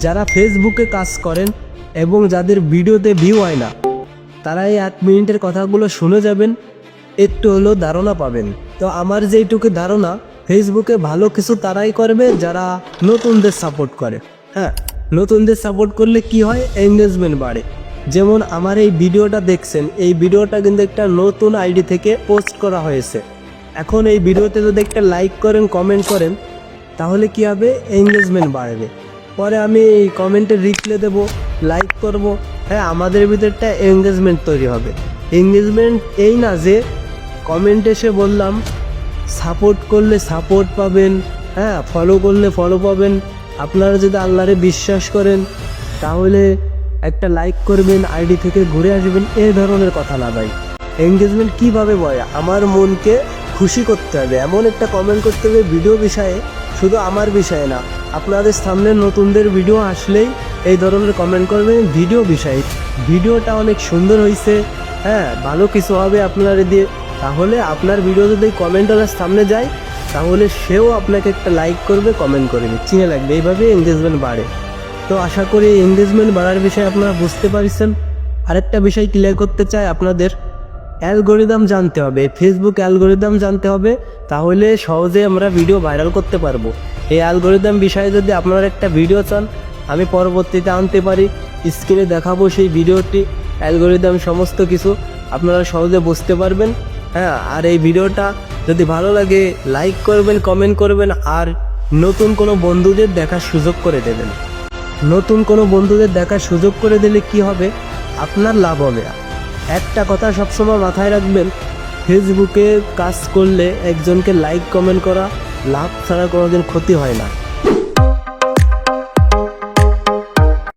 যারা ফেসবুকে কাজ করেন এবং যাদের ভিডিওতে ভিউ হয় না, তারা এই 1 মিনিটের কথাগুলো শুনে যাবেন, একটু হলেও ধারণা পাবেন। তো আমার যেইটুকু ধারণা, ফেসবুকে ভালো কিছু তারাই করবে যারা নতুনদের সাপোর্ট করে। হ্যাঁ, নতুনদের সাপোর্ট করলে কি হয়, এঙ্গেজমেন্ট বাড়ে। যেমন আমার এই ভিডিওটা দেখছেন, এই ভিডিওটা কিন্তু একটা নতুন আইডি থেকে পোস্ট করা হয়েছে। এখন এই ভিডিওতে যদি একটা লাইক করেন, কমেন্ট করেন, তাহলে কি হবে, এঙ্গেজমেন্ট বাড়বে। পরে আমি এই কমেন্টে রিপ্লাই দেব, লাইক করব। হ্যাঁ, আমাদের ভিতরে একটা এঙ্গেজমেন্ট তৈরি হবে। এঙ্গেজমেন্ট এই না যে কমেন্ট এসে বললাম সাপোর্ট করলে সাপোর্ট পাবেন, হ্যাঁ ফলো করলে ফলো পাবেন। আপনারা যদি আল্লাহরে বিশ্বাস করেন তাহলে একটা লাইক করবেন, আইডি থেকে ঘুরে আসবেন, এই ধরনের কথা না ভাই। এঙ্গেজমেন্ট কীভাবে বয়, আমার মনকে খুশি করতে হবে, এমন একটা কমেন্ট করতে হবে ভিডিও বিষয়ে, শুধু আমার বিষয়ে না, আপনাদের সামনে নতুনদের ভিডিও আসলেই এই ধরনের কমেন্ট করবেন ভিডিও বিষয়ে, ভিডিওটা অনেক সুন্দর হয়েছে, হ্যাঁ ভালো কিছু হবে আপনার দিয়ে। তাহলে আপনার ভিডিও যদি কমেন্টওয়ালার সামনে যায়, তাহলে সেও আপনাকে একটা লাইক করবে, কমেন্ট করবে, চিনে লাগবে। এইভাবে এঙ্গেজমেন্ট বাড়ে। তো আশা করি এঙ্গেজমেন্ট বাড়ার বিষয়ে আপনারা বুঝতে পারছেন। আরেকটা বিষয় ক্লিয়ার করতে চাই, আপনাদের অ্যালগোরিদম জানতে হবে, ফেসবুক অ্যালগোরিদম জানতে হবে, তাহলে সহজে আমরা ভিডিও ভাইরাল করতে পারবো। এই অ্যালগোরিদম বিষয়ে যদি আপনারা একটা ভিডিও চান, আমি পরবর্তীতে আনতে পারি, স্ক্রিনে দেখাবো সেই ভিডিওটি, অ্যালগোরিদম সমস্ত কিছু আপনারা সহজে বুঝতে পারবেন। হ্যাঁ, আর এই ভিডিওটা যদি ভালো লাগে লাইক করবেন, কমেন্ট করবেন, আর নতুন কোনো বন্ধুদের দেখার সুযোগ করে দেবেন। নতুন কোনো বন্ধুদের দেখার সুযোগ করে দিলে কি হবে, আপনার লাভ হবে। একটা কথা সবসময় মাথায় রাখবেন, ফেসবুকে কাজ করলে একজনকে লাইক কমেন্ট করা লাভ ছাড়া কোনোদিন ক্ষতি হয় না।